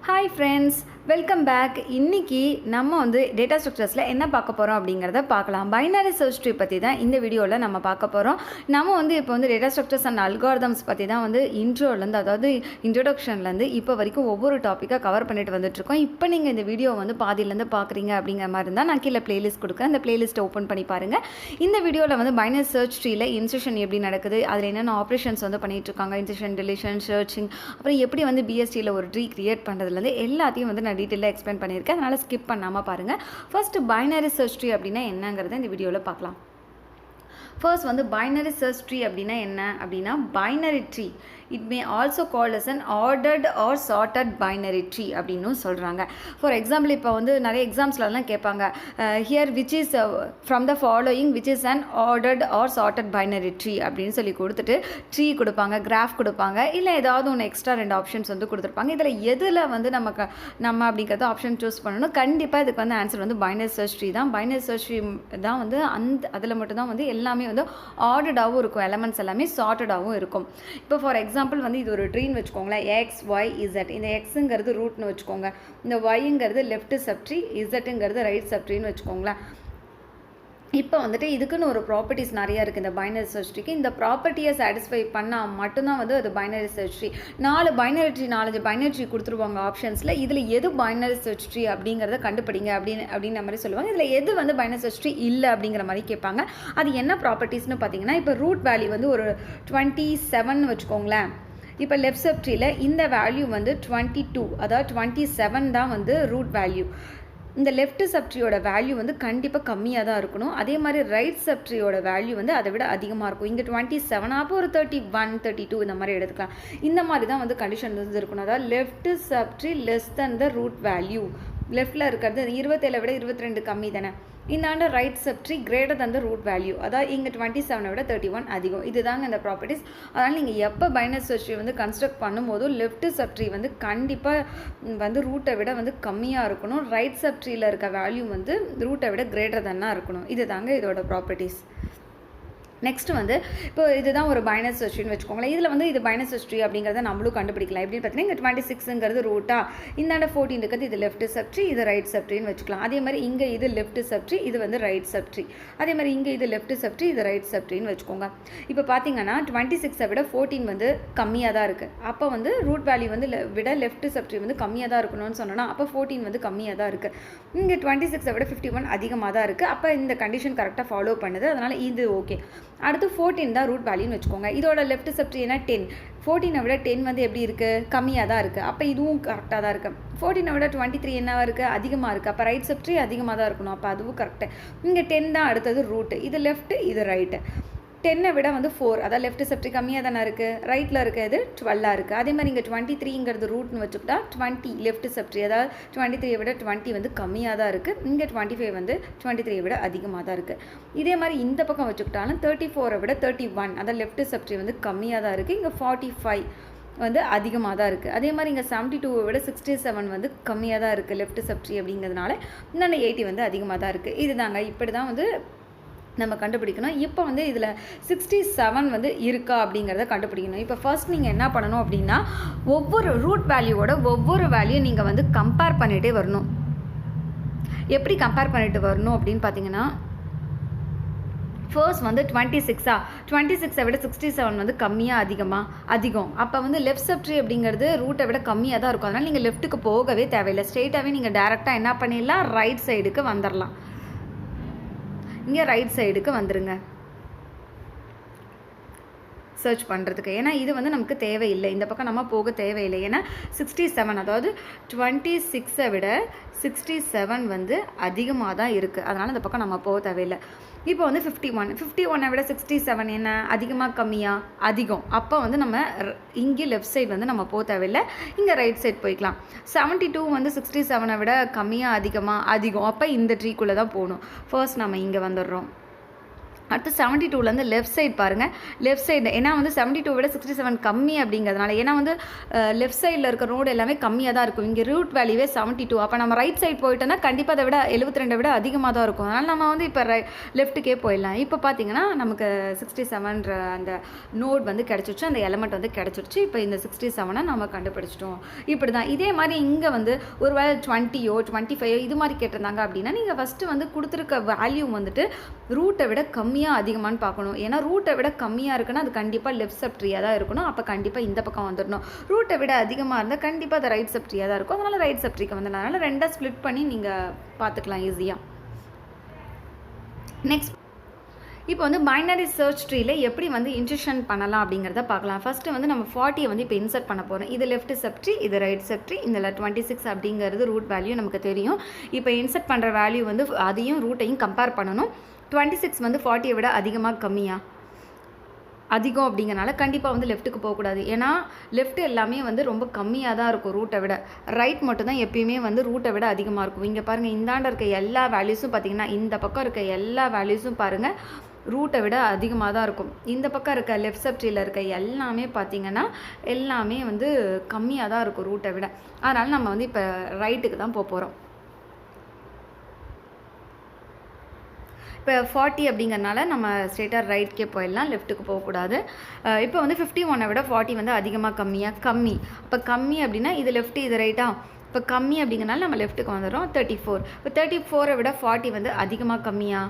Hi friends, welcome back. இன்னைக்கு நம்ம வந்து டேட்டா ஸ்ட்ரக்சர்ஸில் என்ன பார்க்க போகிறோம் அப்படிங்கிறத பார்க்கலாம். பைனரி சர்ச் ட்ரீ பற்றி தான் இந்த வீடியோவில் நம்ம பார்க்க போகிறோம். நம்ம வந்து இப்போ வந்து டேட்டா ஸ்ட்ரக்சர்ஸ் அண்ட் அல்காரிதம்ஸ் பற்றி தான் வந்து இன்ட்ரோலேருந்து, அதாவது இன்ட்ரோடக்ஷன்லேருந்து இப்போ வரைக்கும் ஒவ்வொரு டாப்பிக்காக கவர் பண்ணிட்டு வந்துட்டுருக்கோம். இப்போ நீங்கள் இந்த வீடியோ வந்து பாதியிலேருந்து பார்க்குறீங்க அப்படிங்கிற மாதிரி இருந்தால் நான் கீழே பிளேலிஸ்ட் கொடுக்குறேன். அந்த பிளேலிஸ்ட்டை ஓப்பன் பண்ணி பாருங்கள். இந்த வீடியோவில் வந்து பைனரி சர்ச் ட்ரீயில் இன்சர்ஷன் எப்படி நடக்குது, அதில் என்னென்ன ஆப்ரேஷன்ஸ் வந்து பண்ணிகிட்ருக்காங்க, இன்சர்ஷன், டெலிஷன், சர்ச்சிங், அப்புறம் எப்படி வந்து பிஎஸ்டியில் ஒரு ட்ரீ கிரியேட் பண்ணுறதுலேருந்து எல்லாத்தையும் வந்து நான் டீட்டெயிலாக எக்ஸ்பிளைன் பண்ணியிருக்கேன். அதனால் ஸ்கிப் பண்ணாமல் பாருங்கள். ஃபர்ஸ்ட் பைனரி சர்ச் ட்ரீ அப்படின்னா என்னங்கிறத இந்த வீடியோவில் பார்க்கலாம். ஃபர்ஸ்ட் வந்து பைனரி சர்ச் ட்ரீ அப்படின்னா என்ன அப்படின்னா, binary tree it may also called as an ordered or sorted binary tree அப்படின்னு சொல்கிறாங்க. ஃபார் எக்ஸாம்பிள் இப்போ வந்து நிறைய எக்ஸாம்ஸ்லாம் கேட்பாங்க, here which is from the following which is an ordered or sorted binary tree அப்படின்னு சொல்லி கொடுத்துட்டு ட்ரீ கொடுப்பாங்க, கிராஃப் கொடுப்பாங்க, இல்லை ஏதாவது ஒன்று எக்ஸ்ட்ரா 2 ஆப்ஷன்ஸ் வந்து கொடுத்துருப்பாங்க. இதில் எதில் வந்து நம்ம அப்படிங்கிறத ஆப்ஷன் சூஸ் பண்ணணும். கண்டிப்பாக இதுக்கு வந்து ஆன்சர் வந்து பைனரி சர்ச் ட்ரீ தான். பைனரி சர்ச் ட்ரீ தான் வந்து அதில் மட்டும்தான் வந்து எல்லாமே வந்து ஆர்டர்டாகவும் இருக்கும், எலமெண்ட்ஸ் எல்லாமே சார்ட்டடாகவும் இருக்கும். இப்போ ஃபார் எக்ஸாம்பிள் வந்து இது ஒரு ட்ரீன்னு வச்சுக்கோங்களேன், எக்ஸ் ஒய் இசட். இந்த எக்ஸுங்கிறது ரூட்னு வச்சுக்கோங்க, இந்த ஒய்ங்கிறது லெஃப்ட் சப்ட்ரீ, இசட்டுங்கிறது ரைட் சப்ட்ரீன்னு வச்சுக்கோங்களேன். இப்போ வந்துட்டு இதுக்குன்னு ஒரு ப்ராப்பர்ட்டிஸ் நிறையா இருக்குது இந்த பைனரி சர்ச் ட்ரீக்கு. இந்த ப்ராப்பர்ட்டியை சாட்டிஸ்ஃபை பண்ணால் மட்டும்தான் வந்து அது binary search tree. 4 binary tree கொடுத்துருவாங்க ஆப்ஷன்ஸில். இதில் எது பைனரி சர்ச் ட்ரீ அப்படிங்கிறத கண்டுபிடிங்க அப்படின்ற மாதிரி சொல்லுவாங்க. இதில் எது வந்து பைனரி சர்ச் ட்ரீ இல்லை அப்படிங்கிற மாதிரி கேட்பாங்க. அது என்ன ப்ராப்பர்ட்டிஸ்னு பார்த்தீங்கன்னா, இப்போ ரூட் வேல்யூ வந்து ஒரு 27 வச்சுக்கோங்களேன். இப்போ லெஃப்ட் சப்ட்ரீயில் இந்த வேல்யூ வந்து 22, அதாவது 27 தான் வந்து ரூட் வேல்யூ. இந்த லெஃப்ட் சப்ட்ரியோட வேல்யூ வந்து கண்டிப்பாக கம்மியாக தான் இருக்கணும். அதே மாதிரி ரைட் சப்ட்ரியோட வேல்யூ வந்து அதை விட அதிகமாக இருக்கும். இங்கே 27 அப்போ ஒரு 31, 32 இந்த மாதிரி எடுத்துக்கலாம். இந்த மாதிரி தான் வந்து கண்டிஷன் வந்து இருக்கணும். அதாவது left subtree less than the root value. லெஃப்டில் இருக்கிறது 27 விட 22 கம்மி தானே. இந்தாண்ட right subtree greater than the root value, அதாவது இங்கே 27 விட 31 அதிகம். இதுதாங்க இந்த ப்ராப்பர்ட்டிஸ். அதனால் நீங்கள் எப்போ பைனரி சர்ச் ட்ரீ வந்து கன்ஸ்ட்ரக்ட் பண்ணும்போதும் லெஃப்ட் சப்ட்ரி வந்து கண்டிப்பாக வந்து ரூட்டை விட வந்து கம்மியாக இருக்கணும். ரைட் சப்ட்ரியில் இருக்க வேல்யூ வந்து ரூட்டை விட கிரேட்டர் தன்னாக இருக்கணும். இது தாங்க இதோட ப்ராப்பர்ட்டிஸ். நெக்ஸ்ட் வந்து இப்போ இதுதான் ஒரு பைனரி சர்ச் ட்ரீன்னு வச்சுக்கோங்களேன். இதில் வந்து இது பைனரி சர்ச் ட்ரீ அப்படிங்கிறத நம்மளும் கண்டுபிடிக்கலாம். எப்படின்னு பார்த்தீங்கன்னா, இங்கே 26ங்கிறது ரூட்டா, இந்தாண்ட 14 இருக்கிறது இது லெஃப்ட் சப்ட்ரீ, இது ரைட் சப்ட்ரின்னு வச்சுக்கலாம். அதே மாதிரி இங்கே இது லெஃப்ட் சப்ட்ரீ, இது வந்து ரைட் சப்ட்ரீ. அதே மாதிரி இங்கே இது லெஃப்ட் சப்ட்ரீ, இது ரைட் சப்ட்ரின்னு வச்சுக்கோங்க. இப்போ பார்த்தீங்கன்னா 26 விட 14 வந்து கம்மியாக தான் இருக்குது. அப்போ வந்து ரூட் வேல்யூ வந்து விட லெஃப்ட் சப்ட்ரீ வந்து கம்மியாக தான் இருக்கணும்னு சொன்னோன்னா, அப்போ 14 வந்து கம்மியாக தான் இருக்குது. இங்கே 26 விட 51 அதிகமாக தான் இருக்குது. அப்போ இந்த கண்டிஷன் கரெக்டாக ஃபாலோ பண்ணுது. அதனால் இது ஓகே. அடுத்து 14 தான் ரூட் வேல்யூன்னு வச்சுக்கோங்க. இதோட லெஃப்ட் சப்ட்ரீ என்ன 10. 14 விட 10 வந்து எப்படி இருக்குது, கம்மியாக தான் இருக்குது. அப்போ இதுவும் கரெக்டாக தான் இருக்குது. 14 விட 23 என்னவாக இருக்குது, அதிகமாக இருக்குது. அப்போ ரைட் சப்ட்ரீ அதிகமாக தான் இருக்கணும். அப்போ அதுவும் கரெக்டு. இங்கே 10 தான் அடுத்தது ரூட்டு. இது லெஃப்ட்டு, இது ரைட்டு. 10 விட வந்து 4, அதாவது லெஃப்ட் சப்ட்ரி கம்மியாக தானே இருக்குது. ரைட்டில் இருக்கிறது 12 இருக்குது. அதே மாதிரி இங்கே 23ங்கிறது ரூட்னு வச்சுக்கிட்டா 20 லெஃப்ட் சப்ட்ரி, அதாவது 23 விட 20 வந்து கம்மியாக தான் இருக்குது. இங்கே 25 வந்து 23 விட அதிகமாக தான் இருக்குது. இதே மாதிரி இந்த பக்கம் வச்சுக்கிட்டாலும் 34 விட 31, அதாவது லெஃப்ட் சப்ட்ரி வந்து கம்மியாக தான் இருக்குது. இங்கே 45 வந்து அதிகமாக தான் இருக்குது. அதே மாதிரி இங்கே 72 விட 67 வந்து கம்மியாக தான் இருக்குது லெஃப்ட் சப்ட்ரி அப்படிங்கிறதுனால. இன்னொன்று 80 வந்து அதிகமாக தான் இருக்குது. இதுதாங்க இப்படி தான் வந்து நம்ம கண்டுபிடிக்கணும். இப்போ வந்து இதில் 67 வந்து இருக்கா அப்படிங்கிறத கண்டுபிடிக்கணும். இப்போ ஃபர்ஸ்ட் நீங்கள் என்ன பண்ணணும் அப்படின்னா, ஒவ்வொரு ரூட் வேல்யூவோட ஒவ்வொரு வேல்யூ நீங்கள் வந்து கம்பேர் பண்ணிகிட்டே வரணும். எப்படி கம்பேர் பண்ணிட்டு வரணும் அப்படின்னு பார்த்தீங்கன்னா, ஃபர்ஸ்ட் வந்து 26 விட 67 வந்து கம்மியாக அதிகம். அப்போ வந்து லெஃப்ட் சப்ட்ரி அப்படிங்கிறது ரூட்டை விட கம்மியாக தான் இருக்கும். அதனால் நீங்கள் லெஃப்ட்டுக்கு போகவே தேவையில்லை. ஸ்ட்ரெயிட்டாகவே நீங்கள் டேரெக்டாக என்ன பண்ணிடலாம், ரைட் சைடுக்கு வந்துடலாம். இங்கே ரைட் சைடுக்கு வந்துடுங்க சர்ச் பண்ணுறதுக்கு. ஏன்னா இது வந்து நமக்கு தேவையில்லை, இந்த பக்கம் நம்ம போக தேவையில்லை. ஏன்னா 67, அதாவது 26 விட 67 வந்து அதிகமாக தான் இருக்குது. அதனால் இந்த பக்கம் நம்ம போக தேவையில்லை. இப்போ வந்து 51 விட 67 என்ன, அதிகமாக கம்மியாக அதிகம். அப்போ வந்து நம்ம இங்கே லெஃப்ட் சைடு வந்து நம்ம போக தேவையில்லை, இங்கே ரைட் சைடு போய்க்கலாம். 72 வந்து 67 விட கம்மியாக அதிகம். அப்போ இந்த ட்ரீக்குள்ளே தான் போகணும். ஃபர்ஸ்ட் நம்ம இங்கே வந்துடுறோம். அடுத்து 72லேருந்து லெஃப்ட் சைடு பாருங்கள். லெஃப்ட் சைடு ஏன்னா வந்து 72 விட 67 கம்மி அப்படிங்கிறதுனால, ஏன்னா வந்து லெஃப்ட் சைடில் இருக்க நோடு எல்லாமே கம்மியாக தான் இருக்கும். இங்கே ரூட் வேல்யூவே 72. அப்போ நம்ம ரைட் சைடு போயிட்டோன்னா கண்டிப்பாக அதை விட 72 விட அதிகமாக தான் இருக்கும். அதனால் நம்ம வந்து இப்போ லெஃப்ட்டுக்கே போயிடலாம். இப்போ பார்த்தீங்கன்னா நமக்கு 67 அந்த நோட் வந்து கிடச்சிருச்சு, அந்த எலமெண்ட் வந்து கிடச்சிருச்சு. இப்போ இந்த 67 நம்ம கண்டுபிடிச்சிட்டோம். இப்படி தான். இதே மாதிரி இங்கே வந்து ஒரு வேளை 20யோ 25யோ இது மாதிரி கேட்டிருந்தாங்க அப்படின்னா நீங்கள் ஃபஸ்ட்டு வந்து கொடுத்துருக்க வேல்யூ வந்துட்டு ரூட்டை விட கம்மியாக அதிகமானு பார்க்கணும். ஏன்னா ரூட்டை விட கம்மியாக இருக்குன்னா அது கண்டிப்பாக லெஃப்ட் சப் ட்ரீயாக தான் இருக்கணும். அப்போ கண்டிப்பாக இந்த பக்கம் வந்துடணும். ரூட்டை விட அதிகமாக இருந்தால் கண்டிப்பாக அது ரைட் சப் ட்ரீயாக தான் இருக்கும். அதனால் ரைட் சப் ட்ரீக்கு வந்ததுனால ரெண்டாக ஸ்ப்ளிட் பண்ணி நீங்கள் பார்த்துக்கலாம் ஈஸியாக. நெக்ஸ்ட் இப்போ வந்து பைனரி சர்ச் ட்ரீயில் எப்படி வந்து இன்சர்ஷன் பண்ணலாம் அப்படிங்கிறத பார்க்கலாம். ஃபஸ்ட்டு வந்து நம்ம 40 வந்து இப்போ இன்சர்ட் பண்ண போகிறோம். இது லெஃப்ட் சப் ட்ரீ, இது ரைட் சப் ட்ரீ. இதில் 26 அப்படிங்கிறது ரூட் வேல்யூ நமக்கு தெரியும். இப்போ இன்சர்ட் பண்ணுற வேல்யூ வந்து அதையும் ரூட்டையும் கம்பேர் பண்ணணும். 26 வந்து 40யை விட அதிகமாக கம்மியாக அதிகம் அப்படிங்கிறனால கண்டிப்பாக வந்து லெஃப்ட்டுக்கு போகக்கூடாது. ஏன்னா லெஃப்ட் எல்லாமே வந்து ரொம்ப கம்மியாக தான் இருக்கும் ரூட்டை விட. ரைட் மட்டும் தான் எப்பயுமே வந்து ரூட்டை விட அதிகமாக இருக்கும். இங்கே பாருங்கள், இந்தாண்ட இருக்க எல்லா வேல்யூஸும் பார்த்திங்கன்னா இந்த பக்கம் இருக்க எல்லா வேல்யூஸும் பாருங்கள் ரூட்டை விட அதிகமாக தான் இருக்கும். இந்த பக்கம் இருக்க லெஃப்ட் சப் ட்ரீயில் இருக்க எல்லாமே பார்த்திங்கன்னா எல்லாமே வந்து கம்மியாக தான் இருக்கும் ரூட்டை விட. அதனால் நம்ம வந்து இப்போ ரைட்டுக்கு தான் போக போகிறோம். இப்போ 40 அப்படிங்கிறனால நம்ம ஸ்ட்ரெயிட்டாக ரைட்கே போயிடலாம், லெஃப்ட்டுக்கு போகக்கூடாது. இப்போ வந்து 51 விட 40 வந்து அதிகமாக கம்மி. அப்போ கம்மி அப்படின்னா இது லெஃப்ட்டு இது ரைட்டா. இப்போ கம்மி அப்படிங்கிறனால நம்ம லெஃப்ட்டுக்கு வந்துடுறோம். 34. இப்போ 34 விட 40 வந்து அதிகமாக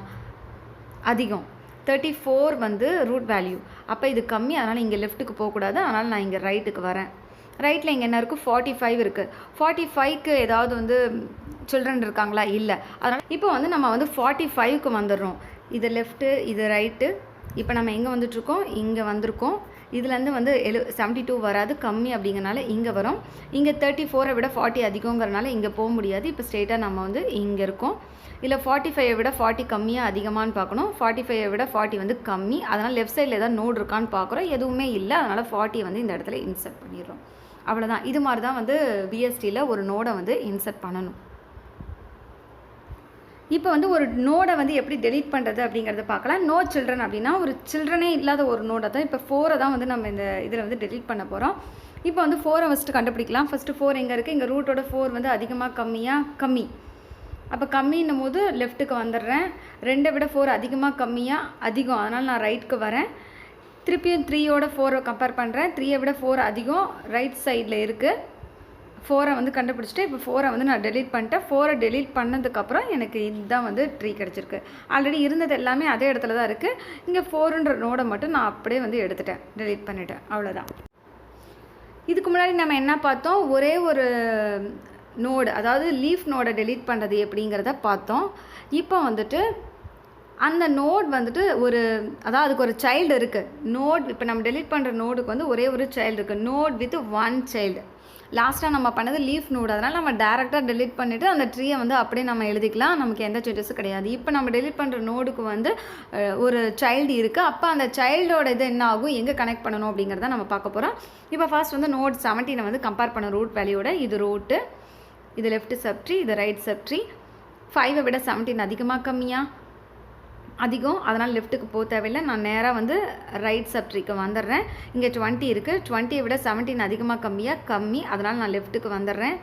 அதிகம். 34 வந்து ரூட் வேல்யூ. அப்போ இது கம்மி, அதனால் இங்கே லெஃப்ட்டுக்கு போகக்கூடாது. அதனால் நான் இங்கே ரைட்டுக்கு வரேன். ரைட்டில் இங்கே என்ன இருக்குது? 45 இருக்குது. 45க்கு ஏதாவது வந்து சில்ட்ரன் இருக்காங்களா? இல்லை. அதனால் இப்போ வந்து நம்ம வந்து 45க்கு வந்துடுறோம். இது லெஃப்ட்டு, இது ரைட்டு. இப்போ நம்ம எங்கே வந்துட்டுருக்கோம்? இங்கே வந்திருக்கோம். இதுலேருந்து வந்து 72 வராது, கம்மி அப்படிங்கிறனால இங்கே வரும். இங்கே 34 விட 40 அதிகங்கிறனால இங்கே போக முடியாது. இப்போ ஸ்ட்ரெயிட்டாக நம்ம வந்து இங்கே இருக்கோம். இல்லை 45 விட 40 கம்மியாக அதிகமானு பார்க்கணும். 45 விட 40 வந்து கம்மி. அதனால் லெஃப்ட் சைடில் ஏதாவது நோடு இருக்கான்னு பார்க்குறோம். எதுவுமே இல்லை. அதனால் 40 வந்து இந்த இடத்துல இன்சர்ட் பண்ணிடுறோம். அவ்வளோதான். இது மாதிரி தான் வந்து பிஎஸ்டியில் ஒரு நோடை வந்து இன்சர்ட் பண்ணணும். இப்போ வந்து ஒரு நோடை வந்து எப்படி டெலீட் பண்ணுறது அப்படிங்கிறத பார்க்கலாம். நோ சில்ட்ரன் அப்படின்னா ஒரு சில்ட்ரனே இல்லாத ஒரு நோடை தான் இப்போ 4 தான் வந்து நம்ம இந்த இதில் வந்து டெலீட் பண்ண போகிறோம். இப்போ வந்து 4 ஃபஸ்ட்டு கண்டுபிடிக்கலாம். ஃபஸ்ட்டு 4 எங்கே இருக்குது? இங்கே ரூட்டோட 4 வந்து அதிகமாக கம்மி. அப்போ கம்மின்னும் போது லெஃப்ட்டுக்கு வந்துடுறேன். 2 விட 4 அதிகமாக அதிகம். அதனால் நான் ரைட்டுக்கு வரேன். திருப்பியும் 3யோட 4 கம்பேர் பண்ணுறேன். 3யை விட 4 அதிகம், ரைட் சைடில் இருக்குது. 4 வந்து கண்டுபிடிச்சிட்டு இப்போ 4 வந்து நான் டெலீட் பண்ணிட்டேன். 4 டெலீட் பண்ணதுக்கப்புறம் எனக்கு இதுதான் வந்து ட்ரீ கிடச்சிருக்கு. ஆல்ரெடி இருந்தது எல்லாமே அதே இடத்துல தான் இருக்குது. இங்கே 4ன்ற நோடை மட்டும் நான் அப்படியே வந்து எடுத்துட்டேன், டெலீட் பண்ணிட்டேன். அவ்வளோதான். இதுக்கு முன்னாடி நம்ம என்ன பார்த்தோம்? ஒரே ஒரு நோடு, அதாவது லீஃப் நோடை டெலீட் பண்ணுறது எப்படிங்கிறத பார்த்தோம். இப்போ வந்துட்டு அந்த நோட் வந்துட்டு அதாவது அதுக்கு ஒரு சைல்டு இருக்குது. நோட் இப்போ நம்ம டெலீட் பண்ணுற நோடுக்கு வந்து ஒரே ஒரு சைல்டு இருக்குது. Node with 1 child. லாஸ்ட்டாக நம்ம பண்ணது லீஃப் நோடு. அதனால் நம்ம டேரெக்டாக டெலீட் பண்ணிவிட்டு அந்த ட்ரீயை வந்து அப்படியே நம்ம எழுதிக்கலாம். நமக்கு எந்த சேஞ்சஸும் கிடையாது. இப்போ நம்ம டெலீட் பண்ணுற நோடுக்கு வந்து ஒரு சைல்டு இருக்குது. அப்போ அந்த சைல்டோட இது என்ன ஆகும், எங்கே கனெக்ட் பண்ணணும் அப்படிங்கிறத நம்ம பார்க்க போகிறோம். இப்போ ஃபர்ஸ்ட் வந்து நோட் 17 வந்து கம்பேர் பண்ண ரூட் வேல்யூட. இது ரூட்டு, இது லெஃப்ட் சப்ட்ரீ, இது ரைட் சப்ட்ரீ. 5 விட 17 அதிகம். அதனால் லெஃப்ட்டுக்கு போக தேவையில்லை. நான் நேராக வந்து ரைட் சப்ட்ரீக்கு வந்துடுறேன். இங்கே 20 இருக்குது. 20யை விட 17 அதிகமாக கம்மி. அதனால் நான் லெஃப்ட்டுக்கு வந்துடுறேன்.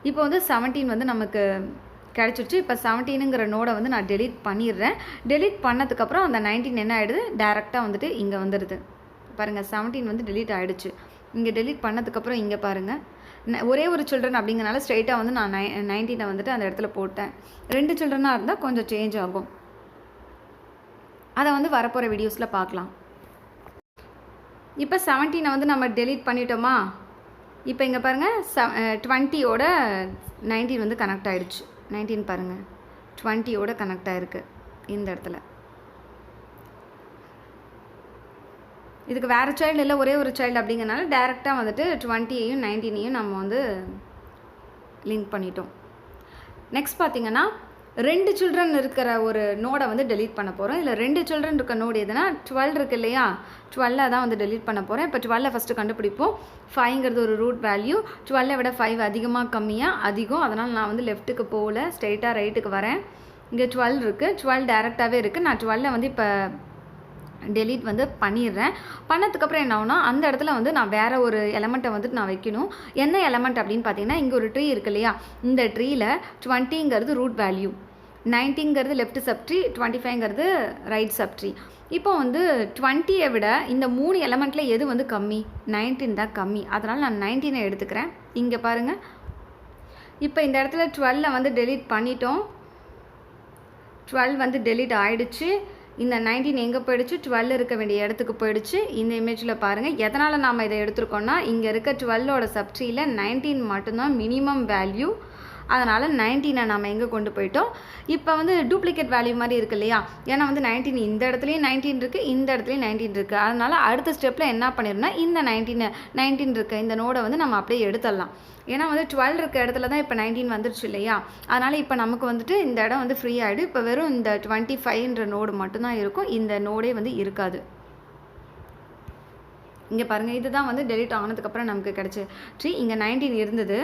இப்போ வந்து 17 வந்து நமக்கு கிடச்சிருச்சு. இப்போ 17ங்கிற நோடை வந்து நான் டெலீட் பண்ணிடுறேன். டெலீட் பண்ணதுக்கப்புறம் அந்த 19 என்ன ஆகிடுது? டேரெக்டாக வந்துட்டு இங்கே வந்துடுது. பாருங்கள், 17 வந்து டெலீட் ஆகிடுச்சு. இங்கே டெலீட் பண்ணதுக்கப்புறம் இங்கே பாருங்கள், ஒரே ஒரு சில்ட்ரன் அப்படிங்கிறனால ஸ்ட்ரெயிட்டாக வந்து நான் 19 வந்துட்டு அந்த இடத்துல போட்டேன். 2 சில்ட்ரனாக இருந்தால் கொஞ்சம் சேஞ்ச் ஆகும். அதை வந்து வரப்போகிற வீடியோஸில் பார்க்கலாம். இப்போ 17 வந்து நம்ம டெலீட் பண்ணிட்டோமா? இப்போ இங்கே பாருங்கள், 20யோட 19 வந்து கனெக்ட் ஆகிடுச்சு. 19 பாருங்கள், 20யோட கனெக்ட் ஆகிருக்கு இந்த இடத்துல. இதுக்கு வேறு சைல்டு இல்லை, ஒரே ஒரு சைல்டு அப்படிங்கிறனால டேரெக்டாக வந்துட்டு 20யையும் 19யையும் நம்ம வந்து லிங்க் பண்ணிட்டோம். நெக்ஸ்ட் பார்த்திங்கன்னா 2 சில்ட்ரன் இருக்கிற ஒரு நோடை வந்து டெலீட் பண்ண போகிறோம். இதில் 2 சில்ட்ரன் இருக்க நோடு எதுனா 12 இருக்குது இல்லையா? 12 தான் வந்து டெலீட் பண்ண போகிறேன். இப்போ 12 ஃபஸ்ட்டு கண்டுபிடிப்போம். 5ங்கிறது ஒரு ரூட் வேல்யூ. 12 விட 5 அதிகம். அதனால் நான் வந்து லெஃப்ட்டுக்கு போகல, ஸ்ட்ரெயிட்டாக ரைட்டுக்கு வரேன். இங்கே 12 இருக்குது, 12 டேரெக்டாகவே இருக்குது. நான் 12 வந்து இப்போ டெலீட் வந்து பண்ணிடுறேன். பண்ணதுக்கப்புறம் என்ன ஆகுனா அந்த இடத்துல வந்து நான் வேறு ஒரு எலமெண்ட்டை வந்துட்டு நான் வைக்கணும். என்ன எலமெண்ட் அப்படின்னு பார்த்தீங்கன்னா, இங்கே ஒரு ட்ரீ இருக்கு இல்லையா, இந்த ட்ரீயில் 20ங்கிறது ரூட் வேல்யூ, 90ங்கிறது லெஃப்ட் சப்ட்ரீ, 25ங்கிறது ரைட் சப்ட்ரீ. இப்போ வந்து 20யை விட இந்த 3 எலமெண்ட்டில் எது வந்து கம்மி? 19 தான் கம்மி. அதனால் நான் 19 எடுத்துக்கிறேன். இங்கே பாருங்கள், இப்போ இந்த இடத்துல 12 வந்து டெலீட் பண்ணிட்டோம். 12 வந்து டெலீட் ஆகிடுச்சு. இந்த 19 எங்கே போயிடுச்சு? 12 இருக்க வேண்டிய இடத்துக்கு போயிடுச்சு. இந்த இமேஜில் பாருங்கள், எதனால் நாம் இதை எடுத்துருக்கோன்னா, இங்கே இருக்க 12ஓட சப்ட்ரீயில் 19 மட்டும்தான் மினிமம் வேல்யூ. அதனால் 19 நம்ம எங்கே கொண்டு போயிட்டோம்? இப்போ வந்து டூப்ளிகேட் வேல்யூ மாதிரி இருக்குது இல்லையா, ஏன்னா வந்து 19 இந்த இடத்துலையும் 19 இருக்குது, இந்த இடத்துலையும் 19 இருக்குது. அதனால் அடுத்த ஸ்டெப்பில் என்ன பண்ணிடணும்னா, இந்த 19 இருக்க இந்த நோடை வந்து நம்ம அப்படியே எடுத்துடலாம். ஏன்னா வந்து 12 இருக்க இடத்துல தான் இப்போ 19 வந்துருச்சு இல்லையா, அதனால் இப்போ நமக்கு வந்துட்டு இந்த இடம் வந்து ஃப்ரீ ஆகிடும். இப்போ வெறும் இந்த 25ன்ற நோடு மட்டும்தான் இருக்கும், இந்த நோடே வந்து இருக்காது. இங்கே பாருங்கள், இதுதான் வந்து டெலீட் ஆனதுக்கப்புறம் நமக்கு கிடச்சி. இங்கே 19 இருந்தது,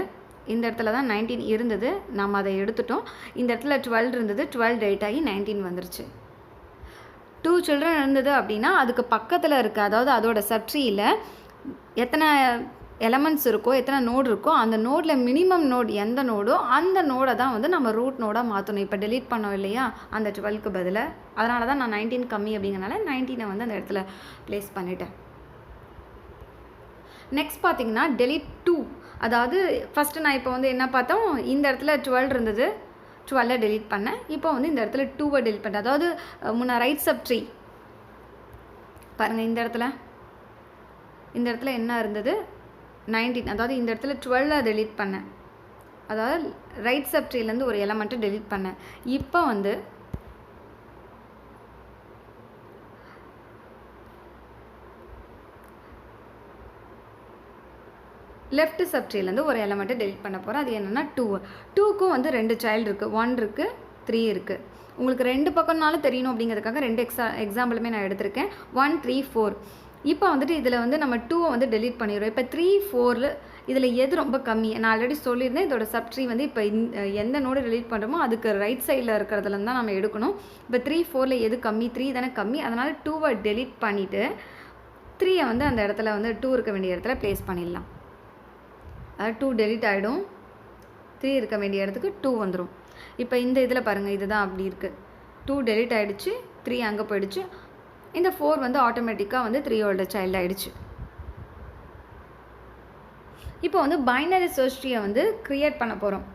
இந்த இடத்துல தான் 19 இருந்தது, நம்ம அதை எடுத்துட்டோம். இந்த இடத்துல 12 இருந்தது, 12 டெலீட் ஆகி 19 வந்துருச்சு. 2 சில்ட்ரன் இருந்தது அப்படின்னா அதுக்கு பக்கத்தில் இருக்குது, அதாவது அதோட சப்ட்ரீயில் எத்தனை எலமெண்ட்ஸ் இருக்கோ, எத்தனை நோடு இருக்கோ, அந்த நோடில் மினிமம் நோடு எந்த நோடோ அந்த நோடை தான் வந்து நம்ம ரூட் நோடாக மாற்றணும். இப்போ டெலீட் பண்ணோம் இல்லையா அந்த 12க்கு பதில், அதனால தான் நான் 19 கம்மி அப்படிங்கிறனால 19 வந்து அந்த இடத்துல ப்ளேஸ் பண்ணிட்டேன். நெக்ஸ்ட் பார்த்தீங்கன்னா delete 2, அதாவது ஃபஸ்ட்டு நான் இப்போ வந்து என்ன பார்த்தோம், இந்த இடத்துல 12 இருந்தது, 12 delete பண்ணேன். இப்போ வந்து இந்த இடத்துல 2 delete பண்ணேன். அதாவது முன்ன ரைட் சப் ட்ரீ பாருங்கள், இந்த இடத்துல என்ன இருந்தது 19, அதாவது இந்த இடத்துல 12 delete பண்ணேன். அதாவது ரைட் சப் ட்ரீலேருந்து ஒரு எலமெண்ட்டை delete பண்ணேன். இப்போ வந்து லெஃப்ட் சப்ட்ரீலேருந்து ஒரு எலமெண்ட்டை டெலிட் பண்ண போகிறேன். அது என்னென்னா 2க்கும் வந்து 2 சைல்டு இருக்குது, 1 இருக்குது, 3 இருக்குது. உங்களுக்கு 2 பக்கம்னாலும் தெரியணும் அப்படிங்கிறதுக்காக 2 எக்ஸாம்பிளுமே நான் எடுத்திருக்கேன். 1, 3, 4. இப்போ வந்துட்டு இதில் வந்து நம்ம 2 வந்து டெலிட் பண்ணிடுவோம். இப்போ 3, 4 இதில் எது ரொம்ப கம்மி? நான் ஆல்ரெடி சொல்லியிருந்தேன், இதோட சப்ட்ரீ வந்து இப்போ எந்த நோடு டெலிட் பண்ணுறோமோ அதுக்கு ரைட் சைடில் இருக்கிறதுலேருந்து தான் நம்ம எடுக்கணும். இப்போ 3, 4ல் எது கம்மி? 3 தானே கம்மி. அதனால் 2வை டெலிட் பண்ணிவிட்டு 3யை வந்து அந்த இடத்துல வந்து 2 இருக்க வேண்டிய இடத்துல ப்ளேஸ் பண்ணிடலாம். அதாவது 2 டெலிட் ஆகிடும், 3 இருக்க வேண்டிய இடத்துக்கு 2 வந்துடும். இப்போ இந்த இதில் பாருங்கள், இதுதான் அப்படி இருக்குது. 2 டெலிட் ஆகிடுச்சு, 3 அங்கே போயிடுச்சு. இந்த 4 வந்து ஆட்டோமேட்டிக்காக வந்து 3யோட சைல்டு ஆகிடுச்சு. இப்போ வந்து பைனரி சர்ச் ட்ரீயை வந்து க்ரியேட் பண்ண போகிறோம்.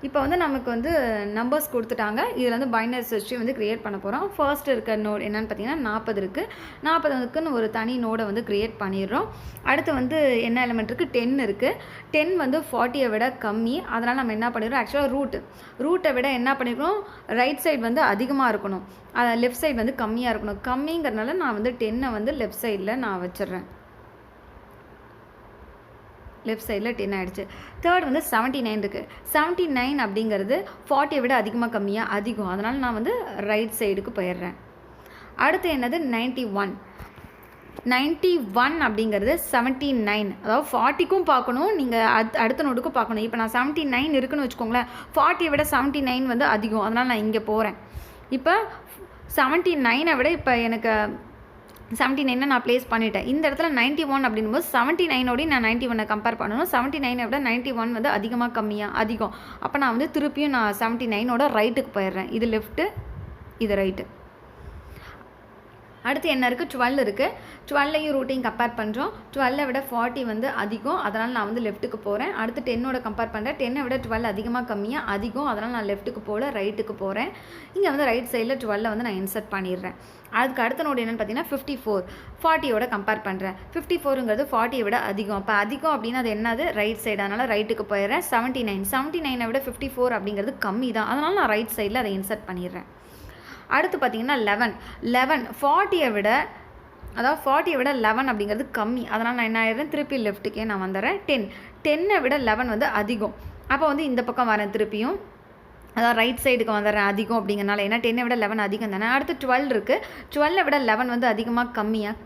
இப்போ வந்து நமக்கு வந்து நம்பர்ஸ் கொடுத்துட்டாங்க, இதில் வந்து பைனரி சர்ச் ட்ரீ வந்து க்ரியேட் பண்ண போகிறோம். ஃபர்ஸ்ட் இருக்க நோட் என்னென்னு பார்த்தீங்கன்னா 40 இருக்குது. 40க்குன்னு ஒரு தனி நோடை வந்து க்ரியேட் பண்ணிடுறோம். அடுத்து வந்து என்ன எலிமெண்ட் இருக்குது? 10 இருக்குது. 10 வந்து 40யை விட கம்மி. அதனால் நம்ம என்ன பண்ணிடுறோம், ஆக்சுவலாக ரூட்டை விட என்ன பண்ணிக்கிறோம், ரைட் சைடு வந்து அதிகமாக இருக்கணும், லெஃப்ட் சைடு வந்து கம்மியாக இருக்கணும். கம்மிங்கிறதுனால நான் வந்து 10னை வந்து லெஃப்ட் சைடில் நான் வச்சிடுறேன். லெஃப்ட் சைடில் 10 ஆகிடுச்சு. தேர்ட் வந்து 79 இருக்குது. 79 அப்படிங்கிறது 40யை விட அதிகமாக கம்மியாக அதிகம், அதனால் நான் வந்து ரைட் சைடுக்கு போயிடுறேன். அடுத்து என்னது 91. 91 அப்படிங்கிறது 79, அதாவது 40க்கும் பார்க்கணும், நீங்கள் அடுத்த நோடுக்கும் பார்க்கணும். இப்போ நான் 79 இருக்குன்னு வச்சுக்கோங்களேன், 40யை விட 79 வந்து அதிகம், அதனால் நான் இங்கே போகிறேன். இப்போ 79னை விட இப்போ எனக்கு 79 நான் ப்ளேஸ் பண்ணிட்டேன். இந்த இடத்துல 91 அப்படின்போது 79ஓடையும் நான் 91 கம்பேர் பண்ணணும். 79 விட 91 வந்து அதிகமாக கம்மியாக அதிகம். அப்போ நான் வந்து திருப்பியும் நான் 79ஓட ரைட்டுக்கு போயிடுறேன். இது லெஃப்ட்டு, இது ரைட்டு. அடுத்து என்ன இருக்குது? 12 இருக்குது. 12ஐயும் ரூட்டையும் கம்பேர் பண்ணுறோம். 12ஐ விட 40 வந்து அதிகம், அதனால் நான் வந்து லெஃப்ட்டுக்கு போகிறேன். அடுத்து 10ஓட கம்பேர் பண்ணுறேன். 10ஐ விட 12 அதிகமாக கம்மியாக அதிகம், அதனால் நான் லெஃப்ட்டுக்கு போகல, ரைட்டுக்கு போகிறேன். இங்கே வந்து ரைட் சைடில் 12 வந்து நான் இன்சர்ட் பண்ணிடுறேன். அதுக்கு அடுத்த நோடு என்னென்னு பார்த்தீங்கன்னா 54. 40யோட கம்பேர் பண்ணுறேன். 54ங்கிறது 40யை விட அதிகம். அப்போ அதிகம் அப்படின்னா அது என்னது? ரைட் சைடு, அதனால் ரைட்டுக்கு போயிடுறேன். 79ஐ விட 54 அப்படிங்கிறது கம்மி தான், அதனால் நான் ரைட் சைடில் அதை இன்சர்ட் பண்ணிடுறேன். அடுத்து பார்த்தீங்கன்னா 11. 40யை விட, அதாவது 40யை விட 11 அப்படிங்கிறது கம்மி, அதனால் நான் என்ன ஆயிடுறேன், திருப்பி லெஃப்ட்டுக்கே நான் வந்துடுறேன். 10ஐ விட 11 வந்து அதிகம், அப்போ வந்து இந்த பக்கம் வரேன், திருப்பியும் அதாவது ரைட் சைடுக்கு வந்துடுறேன் அதிகம் அப்படிங்கிறனால. ஏன்னா 10ஐ விட 11 அதிகம் தானே. அடுத்து 12 இருக்குது. 12ஐ விட 11 வந்து அதிகமாக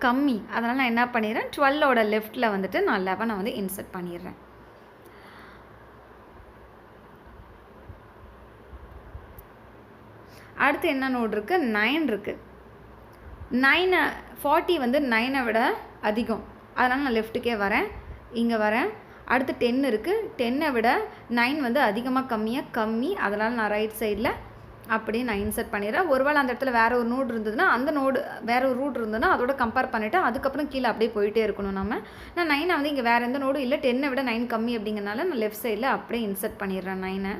கம்மி, அதனால் நான் என்ன பண்ணிடுறேன், 12ஓட லெஃப்ட்டில் வந்துட்டு நான் 11ஐ வந்து இன்சர்ட் பண்ணிடுறேன். அடுத்து என்ன நோடு இருக்குது, 9 இருக்குது. 40 வந்து 9 விட அதிகம், அதனால் நான் லெஃப்ட்டுக்கே வரேன், இங்கே வரேன். அடுத்து 10 இருக்குது, 10 விட 9 வந்து அதிகமாக கம்மி, அதனால் நான் ரைட் சைடில் அப்படியே நான் இன்சர்ட் பண்ணிடுறேன். ஒருவேளை அந்த இடத்துல வேறு ஒரு நோடு இருந்ததுன்னா, அந்த நோடு வேறு ஒரு ரூட் இருந்ததுன்னா அதோட கம்பேர் பண்ணிவிட்டு அதுக்கப்புறம் கீழே அப்படியே போயிட்டே இருக்கணும் நம்ம. நான் 9 வந்து இங்கே வேறு எந்த நோடும் இல்லை, 10 விட 9 கம்மி அப்படிங்கிறனால நான் லெஃப்ட் சைடில் அப்படியே இன்சர்ட் பண்ணிடுறேன் 9.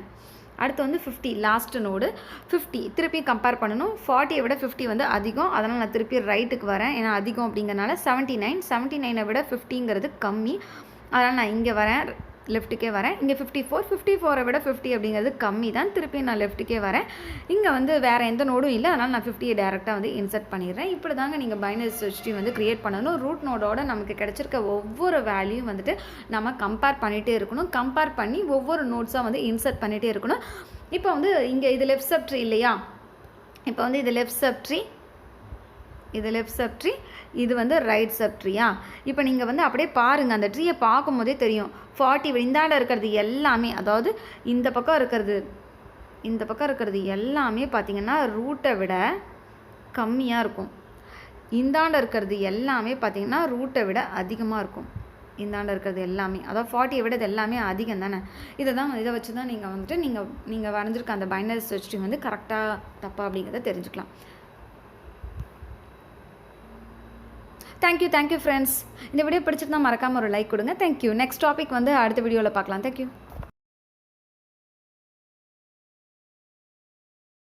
அடுத்து வந்து 50 லாஸ்ட் நோடு. 50 திருப்பி கம்பேர் பண்ணணும். 40 விட 50 வந்து அதிகம், அதனால் நான் திருப்பி ரைட்டுக்கு வரேன், ஏன்னா அதிகம் அப்படிங்கிறனால. 79 விட 50ங்கிறது கம்மி, அதனால் நான் இங்கே வரேன், லெஃப்ட்டுக்கே வரேன். இங்கே 54 விட 50 அப்படிங்கிறது கம்மி தான், திருப்பி நான் லெஃப்ட்டுக்கே வரேன். இங்கே வந்து வேறு எந்த நோடும் இல்லை, அதனால் நான் 50 டேரெக்டாக வந்து இன்சர்ட் பண்ணிடுறேன். இப்படி தாங்க நீங்கள் பைனரி சர்ச் ட்ரீ வந்து க்ரியேட் பண்ணணும். ரூட் நோடோட நமக்கு கிடச்சிருக்க ஒவ்வொரு வேல்யூயும் வந்துட்டு நம்ம கம்பேர் பண்ணிகிட்டே இருக்கணும். கம்பேர் பண்ணி ஒவ்வொரு நோட்ஸாக வந்து இன்சர்ட் பண்ணிகிட்டே இருக்கணும். இப்போ வந்து இங்கே இது லெஃப்ட் சப் ட்ரீ இல்லையா, இப்போ வந்து இது லெஃப்ட் சப் ட்ரீ, இது வந்து ரைட் சப் ட்ரீயா. இப்போ நீங்கள் வந்து அப்படியே பாருங்கள், அந்த ட்ரீயை பார்க்கும் போதே தெரியும். 40 இந்தாண்ட இருக்கிறது எல்லாமே, அதாவது இந்த பக்கம் இருக்கிறது எல்லாமே பார்த்திங்கன்னா ரூட்டை விட கம்மியாக இருக்கும். இந்தாண்ட இருக்கிறது எல்லாமே பார்த்திங்கன்னா ரூட்டை விட அதிகமாக இருக்கும். இந்தாண்ட இருக்கிறது எல்லாமே, அதாவது 40 விட இது எல்லாமே அதிகம் தானே. இதை வச்சு தான் நீங்கள் வந்துட்டு நீங்கள் வரைஞ்சிருக்க அந்த பைனரி சர்ச் ட்ரீ வந்து கரெக்டாக தப்பா அப்படிங்கிறத தெரிஞ்சுக்கலாம். Thank you friends. இந்த வீடியோ பிடிச்சிருந்தா மறக்காமல் ஒரு லைக் கொடுங்க. தேங்க்யூ. நெக்ஸ்ட் டாபிக் வந்து அடுத்த வீடியோவில் பார்க்கலாம். தேங்க்யூ.